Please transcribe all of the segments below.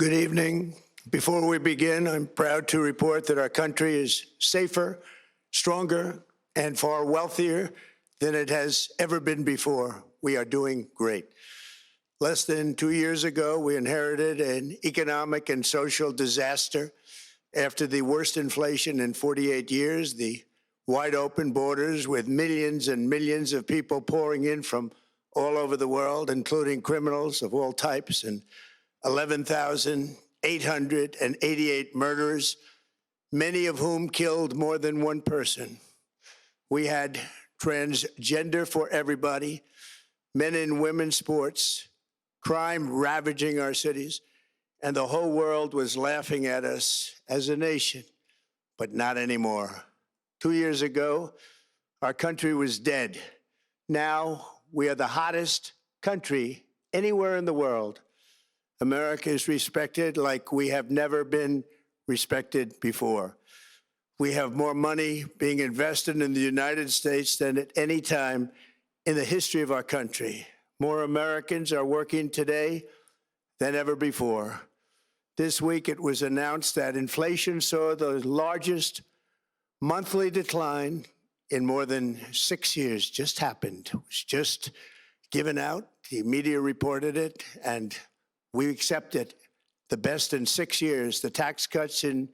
Good evening. Before we begin, I'm proud to report that our country is safer, stronger, and far wealthier than it has ever been before. We are doing great. Less than 2 years ago, we inherited an economic and social disaster. After the worst inflation in 48 years, the wide open borders with millions and millions of people pouring in from all over the world, including criminals of all types, and 11,888 murderers, many of whom killed more than one person. We had transgender for everybody, men and women's sports, crime ravaging our cities, and the whole world was laughing at us as a nation, but not anymore. 2 years ago, our country was dead. Now we are the hottest country anywhere in the world. America is respected like we have never been respected before. We have more money being invested in the United States than at any time in the history of our country. More Americans are working today than ever before. This week, it was announced that inflation saw the largest monthly decline in more than 6 years. Just happened. It was just given out. The media reported it, and we accept it. The best in 6 years. The tax cuts in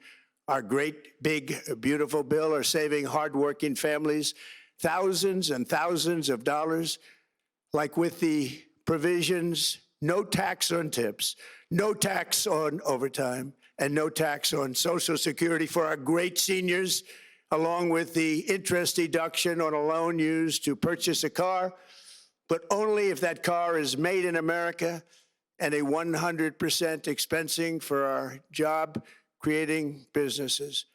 our great, big, beautiful bill are saving hardworking families thousands and thousands of dollars, like with the provisions, no tax on tips, no tax on overtime, and no tax on Social Security for our great seniors, along with the interest deduction on a loan used to purchase a car, but only if that car is made in America, and a 100% expensing for our job-creating businesses.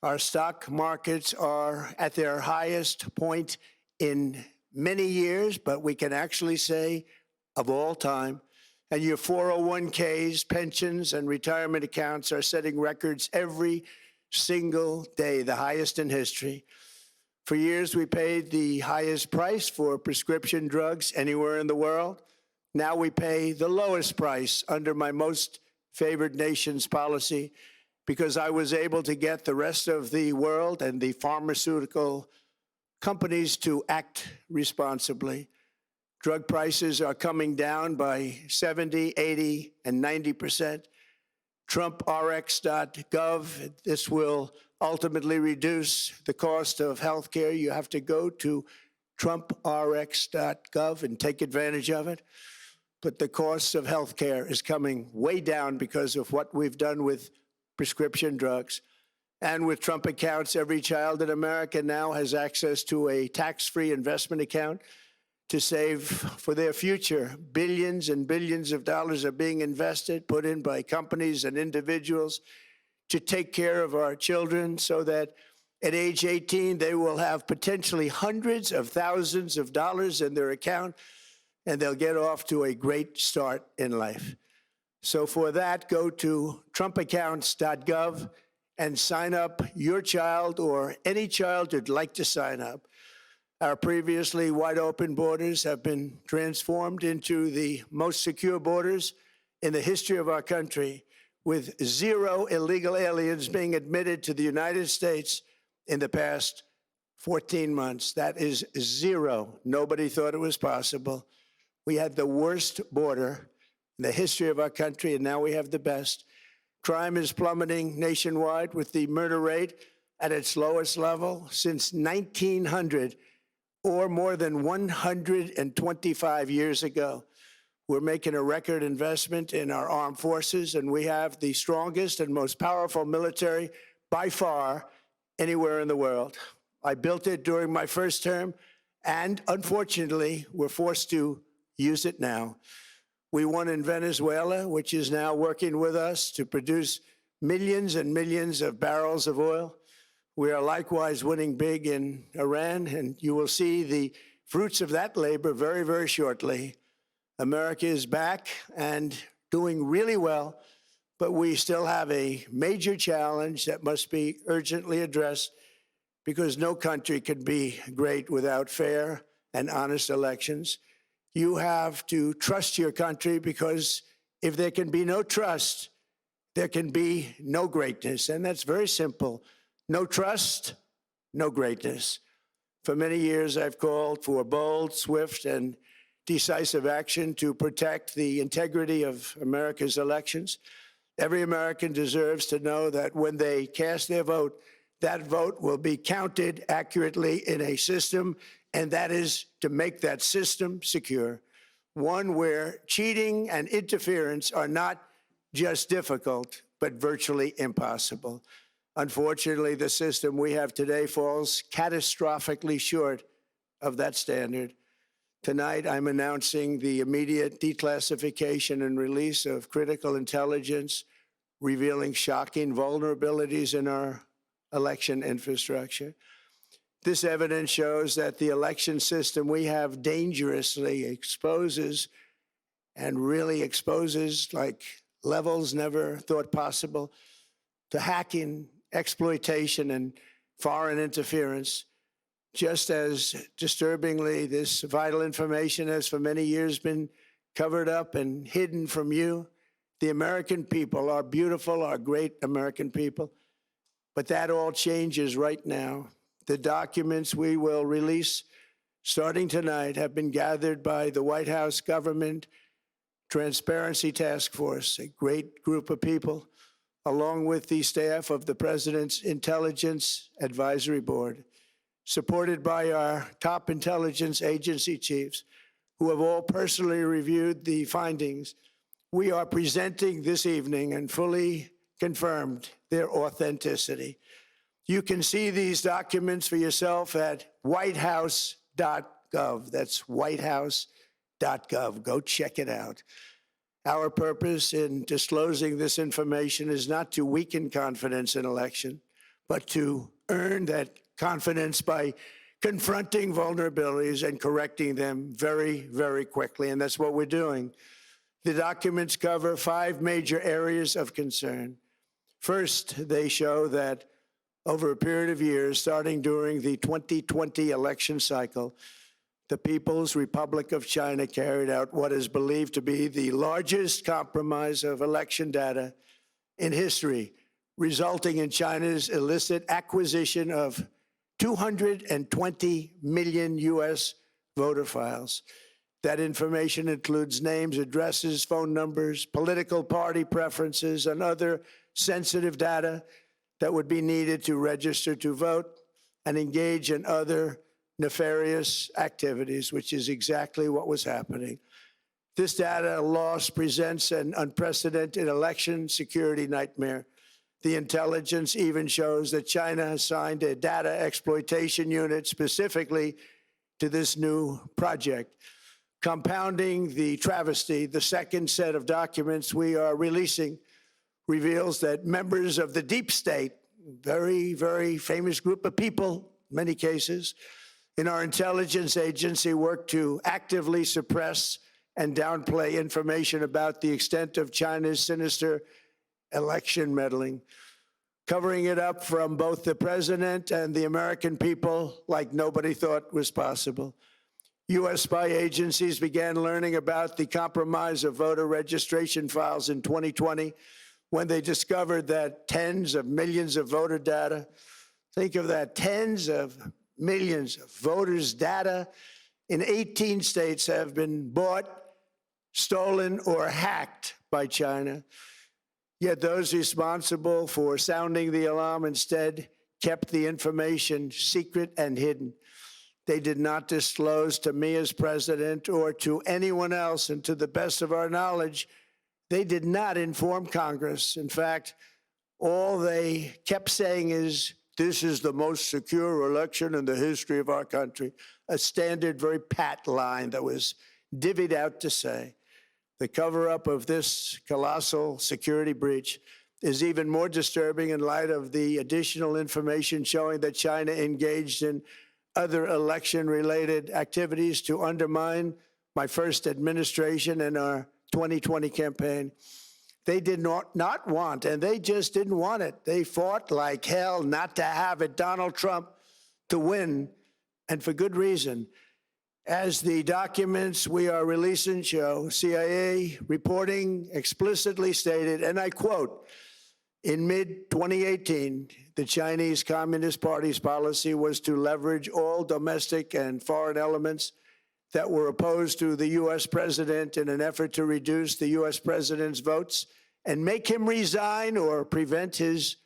Our stock markets are at their highest point in many years, but we can actually say of all time. And your 401ks, pensions, and retirement accounts are setting records every single day, the highest in history. For years, we paid the highest price for prescription drugs anywhere in the world. Now we pay the lowest price under my most favored nation's policy because I was able to get the rest of the world and the pharmaceutical companies to act responsibly. Drug prices are coming down by 70, 80, and 90%. TrumpRx.gov, this will ultimately reduce the cost of health care. You have to go to TrumpRx.gov and take advantage of it. But the cost of health care is coming way down because of what we've done with prescription drugs. And with Trump accounts, every child in America now has access to a tax-free investment account to save for their future. Billions and billions of dollars are being invested, put in by companies and individuals to take care of our children so that at age 18, they will have potentially hundreds of thousands of dollars in their account, and they'll get off to a great start in life. So for that, go to trumpaccounts.gov and sign up your child or any child who'd like to sign up. Our previously wide open borders have been transformed into the most secure borders in the history of our country, with 0 illegal aliens being admitted to the United States in the past 14 months. That is 0. Nobody thought it was possible. We had the worst border in the history of our country, and now we have the best. Crime is plummeting nationwide, with the murder rate at its lowest level since 1900, or more than 125 years ago. We're making a record investment in our armed forces, and we have the strongest and most powerful military by far anywhere in the world. I built it during my first term, and unfortunately, we're forced to use it now. We won in Venezuela, which is now working with us to produce millions and millions of barrels of oil. We are likewise winning big in Iran, and you will see the fruits of that labor very, very shortly. America is back and doing really well, but we still have a major challenge that must be urgently addressed because no country can be great without fair and honest elections. You have to trust your country, because if there can be no trust, there can be no greatness. And that's very simple. No trust, no greatness. For many years, I've called for bold, swift, and decisive action to protect the integrity of America's elections. Every American deserves to know that when they cast their vote, that vote will be counted accurately in a system, and that is to make that system secure, one where cheating and interference are not just difficult, but virtually impossible. Unfortunately, the system we have today falls catastrophically short of that standard. Tonight, I'm announcing the immediate declassification and release of critical intelligence revealing shocking vulnerabilities in our election infrastructure. This evidence shows that the election system we have dangerously exposes and really exposes like levels never thought possible to hacking, exploitation, and foreign interference. Just as disturbingly, this vital information has for many years been covered up and hidden from you, the American people, our beautiful, our great American people. But that all changes right now. The documents we will release starting tonight have been gathered by the White House Government Transparency Task Force, a great group of people, along with the staff of the President's Intelligence Advisory Board, supported by our top intelligence agency chiefs, who have all personally reviewed the findings. We are presenting this evening and fully confirmed their authenticity. You can see these documents for yourself at whitehouse.gov. That's whitehouse.gov. Go check it out. Our purpose in disclosing this information is not to weaken confidence in election, but to earn that confidence by confronting vulnerabilities and correcting them very, very quickly. And that's what we're doing. The documents cover 5 major areas of concern. First, they show that over a period of years, starting during the 2020 election cycle, the People's Republic of China carried out what is believed to be the largest compromise of election data in history, resulting in China's illicit acquisition of 220 million U.S. voter files. That information includes names, addresses, phone numbers, political party preferences, and other sensitive data that would be needed to register to vote and engage in other nefarious activities, which is exactly what was happening. This data loss presents an unprecedented election security nightmare. The intelligence even shows that China assigned a data exploitation unit specifically to this new project. Compounding the travesty, the second set of documents we are releasing reveals that members of the deep state, very, very famous group of people, in many cases, in our intelligence agency work to actively suppress and downplay information about the extent of China's sinister election meddling, covering it up from both the president and the American people like nobody thought was possible. U.S. spy agencies began learning about the compromise of voter registration files in 2020 when they discovered that tens of millions of voter data, think of that, tens of millions of voters' data in 18 states have been bought, stolen, or hacked by China. Yet those responsible for sounding the alarm instead kept the information secret and hidden. They did not disclose to me as president or to anyone else, and to the best of our knowledge, they did not inform Congress. In fact, all they kept saying is, this is the most secure election in the history of our country, a standard, very pat line that was divvied out to say. The cover-up of this colossal security breach is even more disturbing in light of the additional information showing that China engaged in other election-related activities to undermine my first administration and our 2020 campaign. They did not want, and they just didn't want it. They fought like hell not to have it, Donald Trump, to win, and for good reason. As the documents we are releasing show, CIA reporting explicitly stated, and I quote, In mid-2018, the Chinese Communist Party's policy was to leverage all domestic and foreign elements that were opposed to the U.S. president in an effort to reduce the U.S. president's votes and make him resign or prevent his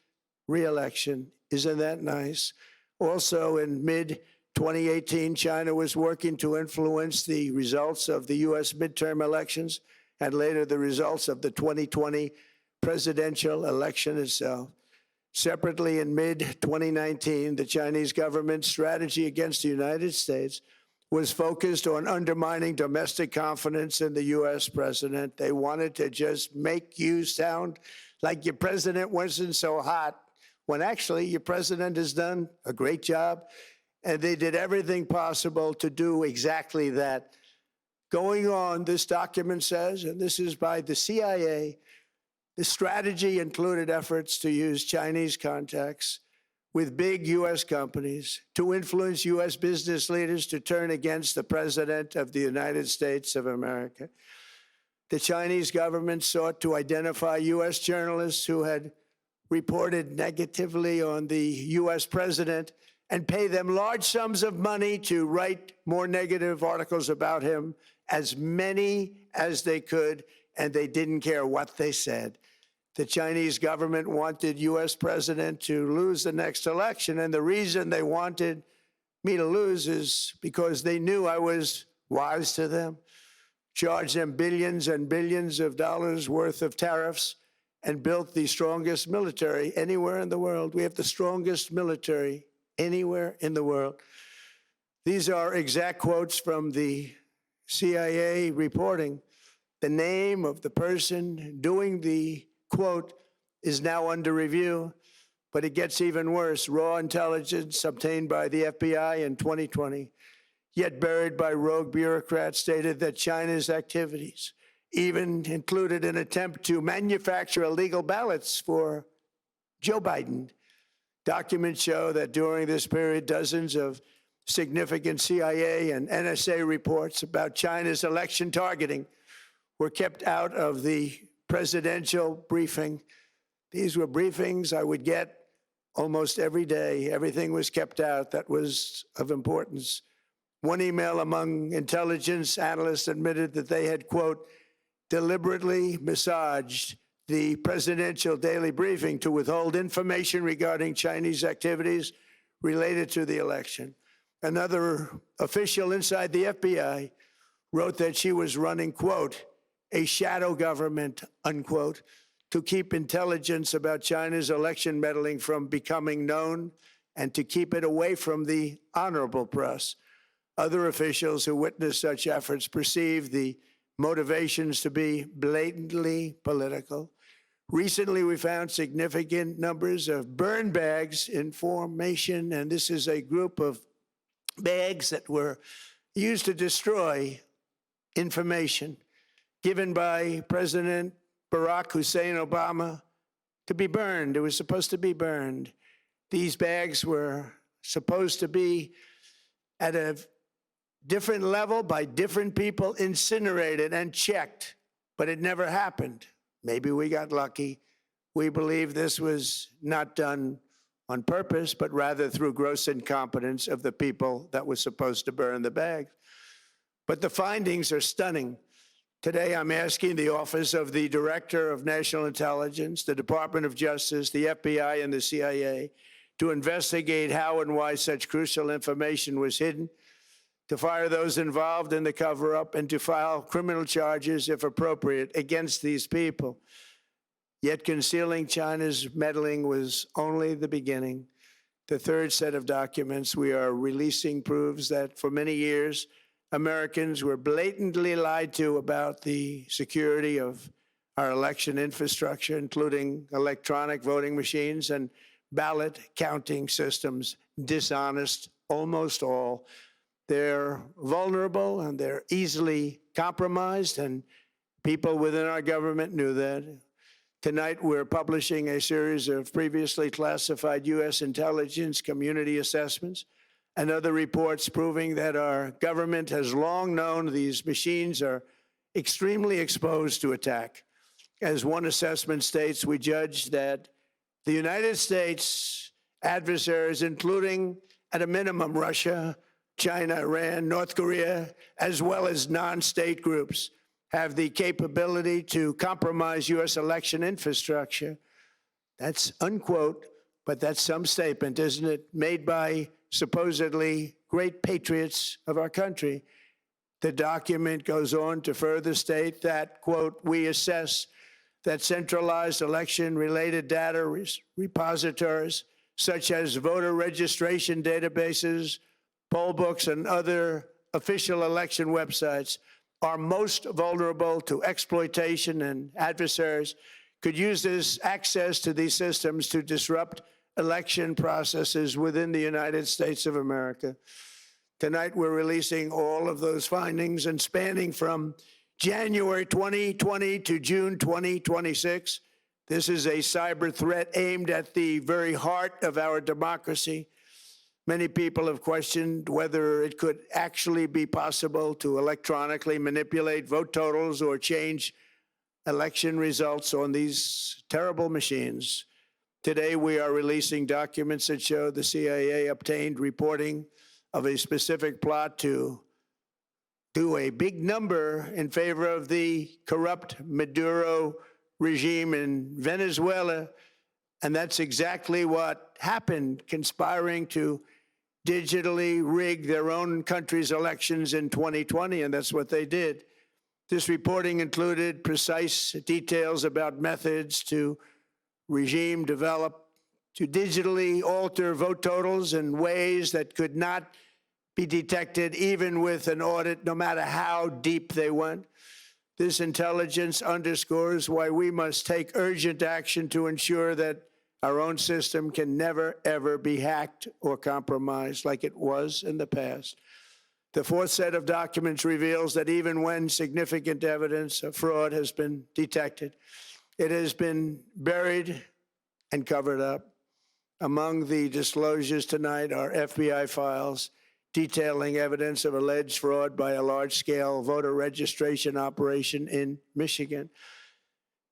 re-election. Isn't that nice? Also, in mid-2018, China was working to influence the results of the U.S. midterm elections and later the results of the 2020 presidential election itself. Separately, in mid-2019, the Chinese government's strategy against the United States was focused on undermining domestic confidence in the U.S. president. They wanted to just make you sound like your president wasn't so hot, when actually your president has done a great job, and they did everything possible to do exactly that. Going on, this document says, and this is by the CIA, the strategy included efforts to use Chinese contacts with big U.S. companies to influence U.S. business leaders to turn against the President of the United States of America. The Chinese government sought to identify U.S. journalists who had reported negatively on the U.S. president and pay them large sums of money to write more negative articles about him, as many as they could, and they didn't care what they said. The Chinese government wanted U.S. president to lose the next election, and the reason they wanted me to lose is because they knew I was wise to them, charged them billions and billions of dollars worth of tariffs, and built the strongest military anywhere in the world. We have the strongest military anywhere in the world. These are exact quotes from the CIA reporting. The name of the person doing the quote is now under review, but it gets even worse. Raw intelligence obtained by the FBI in 2020, yet buried by rogue bureaucrats, stated that China's activities even included an attempt to manufacture illegal ballots for Joe Biden. Documents show that during this period, dozens of significant CIA and NSA reports about China's election targeting were kept out of the presidential briefing. These were briefings I would get almost every day. Everything was kept out that was of importance. One email among intelligence analysts admitted that they had, quote, deliberately massaged the presidential daily briefing to withhold information regarding Chinese activities related to the election. Another official inside the FBI wrote that she was running, quote, a shadow government, unquote, to keep intelligence about China's election meddling from becoming known and to keep it away from the honorable press. Other officials who witnessed such efforts perceived the motivations to be blatantly political. Recently, we found significant numbers of burn bags in formation, and this is a group of bags that were used to destroy information given by President Barack Hussein Obama to be burned. It was supposed to be burned. These bags were supposed to be at a different level by different people, incinerated and checked, but it never happened. Maybe we got lucky. We believe this was not done on purpose, but rather through gross incompetence of the people that was supposed to burn the bags. But the findings are stunning. Today, I'm asking the Office of the Director of National Intelligence, the Department of Justice, the FBI, and the CIA to investigate how and why such crucial information was hidden, to fire those involved in the cover-up, and to file criminal charges, if appropriate, against these people. Yet concealing China's meddling was only the beginning. The third set of documents we are releasing proves that for many years, Americans were blatantly lied to about the security of our election infrastructure, including electronic voting machines and ballot counting systems. Dishonest, almost all. They're vulnerable and they're easily compromised, and people within our government knew that. Tonight, we're publishing a series of previously classified U.S. intelligence community assessments and other reports proving that our government has long known these machines are extremely exposed to attack. As one assessment states, we judge that The United States adversaries, including at a minimum Russia, China, Iran, North Korea, as well as non-state groups, have the capability to compromise U.S. election infrastructure. That's unquote, but that's some statement, isn't it? Made by supposedly great patriots of our country. The document goes on to further state that, quote, we assess that centralized election-related data repositories, such as voter registration databases, poll books, and other official election websites, are most vulnerable to exploitation, and adversaries could use this access to these systems to disrupt election processes within the United States of America. Tonight, we're releasing all of those findings, and spanning from January 2020 to June 2026. This is a cyber threat aimed at the very heart of our democracy. Many people have questioned whether it could actually be possible to electronically manipulate vote totals or change election results on these terrible machines. Today, we are releasing documents that show the CIA obtained reporting of a specific plot to do a big number in favor of the corrupt Maduro regime in Venezuela. And that's exactly what happened, conspiring to digitally rig their own country's elections in 2020, and that's what they did. This reporting included precise details about methods to regime develop to digitally alter vote totals in ways that could not be detected even with an audit, no matter how deep they went. This intelligence underscores why we must take urgent action to ensure that our own system can never, ever be hacked or compromised like it was in the past. The fourth set of documents reveals that even when significant evidence of fraud has been detected, it has been buried and covered up. Among the disclosures tonight are FBI files detailing evidence of alleged fraud by a large-scale voter registration operation in Michigan.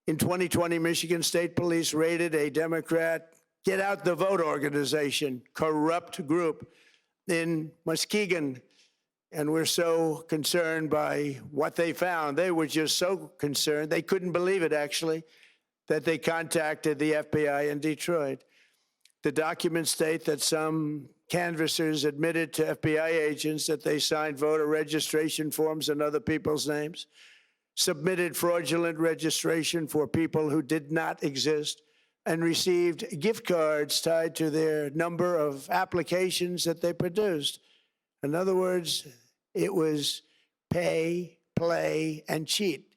In 2020, Michigan State Police raided a Democrat Get Out the Vote organization, corrupt group in Muskegon. And we're so concerned by what they found. They were just so concerned, they couldn't believe it, actually, that they contacted the FBI in Detroit. The documents state that some canvassers admitted to FBI agents that they signed voter registration forms in other people's names, submitted fraudulent registration for people who did not exist, and received gift cards tied to their number of applications that they produced. In other words, it was pay, play, and cheat.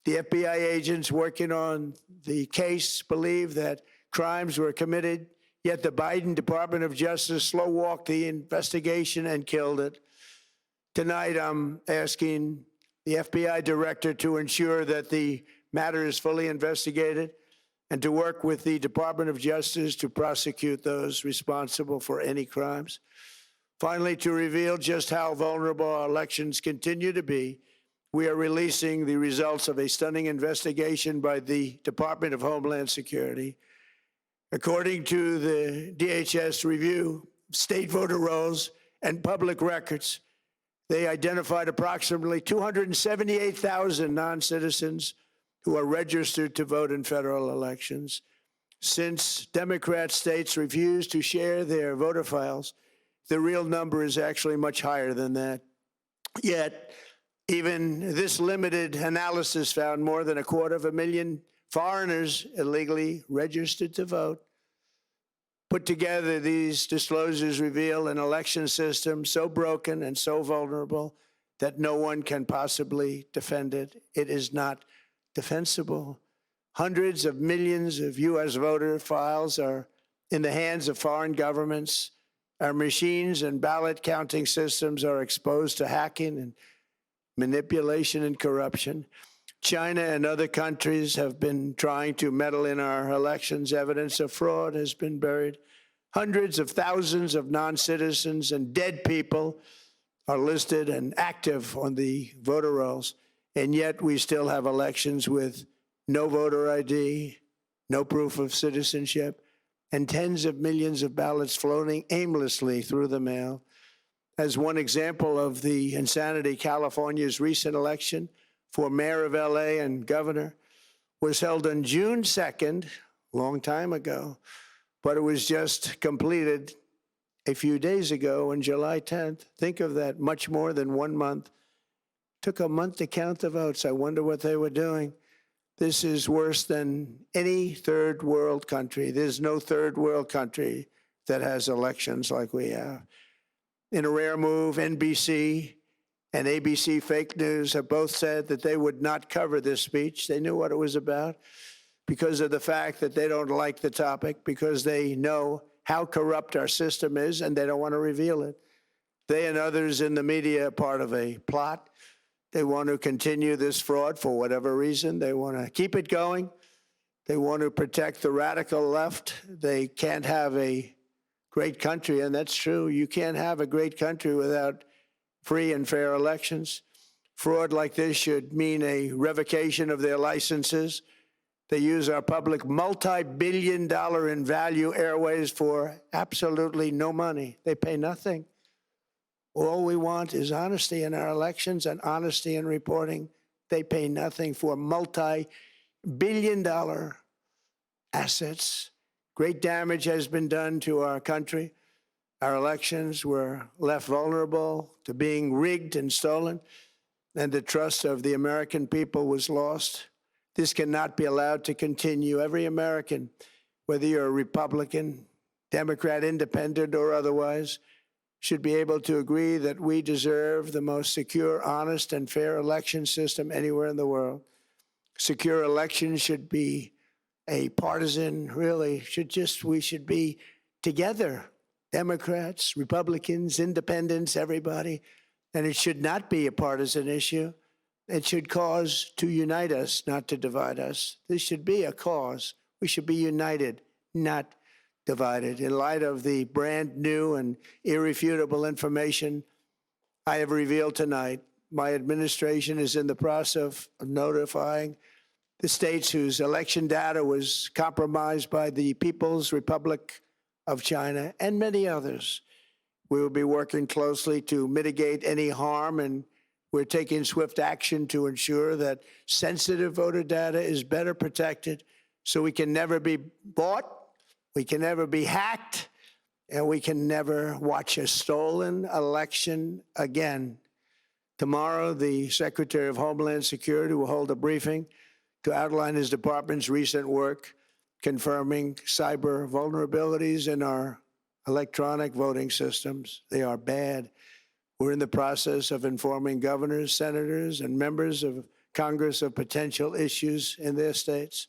The FBI agents working on the case believe that crimes were committed, yet the Biden Department of Justice slow-walked the investigation and killed it. Tonight, I'm asking the FBI director to ensure that the matter is fully investigated and to work with the Department of Justice to prosecute those responsible for any crimes. Finally, to reveal just how vulnerable our elections continue to be, we are releasing the results of a stunning investigation by the Department of Homeland Security. According to the DHS review, state voter rolls and public records, they identified approximately 278,000 non-citizens who are registered to vote in federal elections. Since Democrat states refuse to share their voter files, the real number is actually much higher than that. Yet, even this limited analysis found more than 250,000 foreigners illegally registered to vote. Put together, these disclosures reveal an election system so broken and so vulnerable that no one can possibly defend it. It is not defensible. Hundreds of millions of U.S. voter files are in the hands of foreign governments. Our machines and ballot counting systems are exposed to hacking and manipulation and corruption. China and other countries have been trying to meddle in our elections. Evidence of fraud has been buried. Hundreds of thousands of non-citizens and dead people are listed and active on the voter rolls, and yet we still have elections with no voter ID, no proof of citizenship, and tens of millions of ballots floating aimlessly through the mail. As one example of the insanity, California's recent election for mayor of LA and governor was held on June 2nd, a long time ago, but it was just completed a few days ago on July 10th. Think of that, much more than 1 month. Took a month to count the votes. I wonder what they were doing. This is worse than any third world country. There's no third world country that has elections like we have. In a rare move, NBC and ABC Fake News have both said that they would not cover this speech. They knew what it was about because of the fact that they don't like the topic, because they know how corrupt our system is and they don't want to reveal it. They and others in the media are part of a plot. They want to continue this fraud for whatever reason. They want to keep it going. They want to protect the radical left. They can't have a great country, and that's true. You can't have a great country without free and fair elections. Fraud like this should mean a revocation of their licenses. They use our public multi-billion-dollar in value airways for absolutely no money. They pay nothing. All we want is honesty in our elections and honesty in reporting. They pay nothing for multi-billion-dollar assets. Great damage has been done to our country. Our elections were left vulnerable to being rigged and stolen, and the trust of the American people was lost. This cannot be allowed to continue. Every American, whether you're a Republican, Democrat, Independent, or otherwise, should be able to agree that we deserve the most secure, honest, and fair election system anywhere in the world. Secure elections should be a partisan, really, we should be together, Democrats, Republicans, Independents, everybody, and it should not be a partisan issue. It should cause to unite us, not to divide us. This should be a cause. We should be united, not divided. In light of the brand new and irrefutable information I have revealed tonight, my administration is in the process of notifying the states whose election data was compromised by the People's Republic of China and many others. We will be working closely to mitigate any harm, and we're taking swift action to ensure that sensitive voter data is better protected so we can never be bought, we can never be hacked, and we can never watch a stolen election again. Tomorrow, the Secretary of Homeland Security will hold a briefing to outline his department's recent work confirming cyber vulnerabilities in our electronic voting systems. They are bad. We're in the process of informing governors, senators, and members of Congress of potential issues in their states.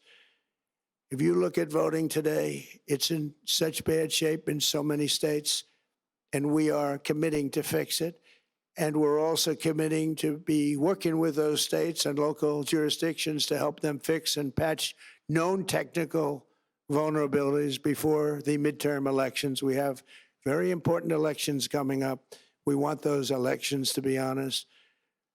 If you look at voting today, it's in such bad shape in so many states, and we are committing to fix it. And we're also committing to be working with those states and local jurisdictions to help them fix and patch known technical vulnerabilities before the midterm elections. We have very important elections coming up. We want those elections to be honest.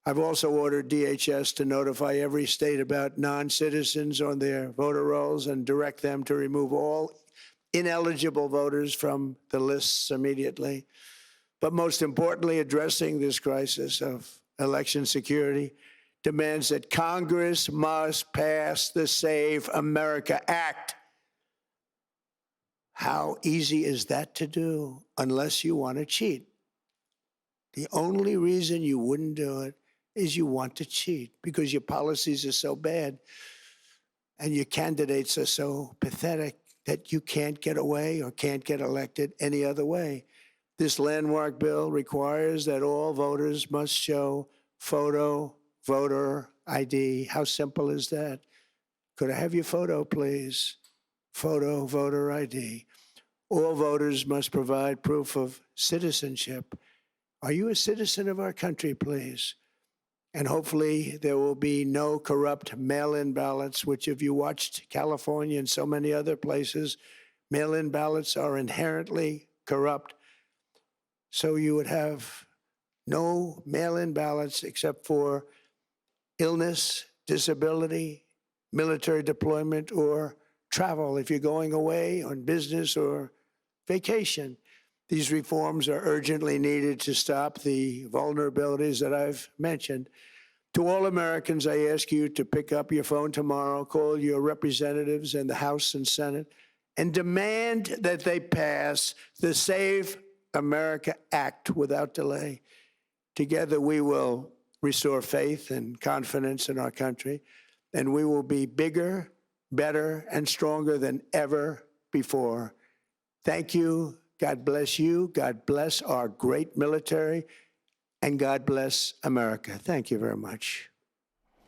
I've also ordered DHS to notify every state about non-citizens on their voter rolls and direct them to remove all ineligible voters from the lists immediately. But most importantly, addressing this crisis of election security demands that Congress must pass the Save America Act. How easy is that to do unless you want to cheat? The only reason you wouldn't do it is you want to cheat because your policies are so bad and your candidates are so pathetic that you can't get away or can't get elected any other way. This landmark bill requires that all voters must show photo voter ID. How simple is that? Could I have your photo, please? Photo voter ID. All voters must provide proof of citizenship. Are you a citizen of our country, please? And hopefully there will be no corrupt mail-in ballots, which if you watched California and so many other places, mail-in ballots are inherently corrupt. So you would have no mail-in ballots except for illness, disability, military deployment, or travel if you're going away on business or vacation. These reforms are urgently needed to stop the vulnerabilities that I've mentioned. To all Americans, I ask you to pick up your phone tomorrow, call your representatives in the House and Senate, and demand that they pass the Save America Act without delay. Together, we will restore faith and confidence in our country, and we will be bigger, better, and stronger than ever before. Thank you. God bless you. God bless our great military. And God bless America. Thank you very much.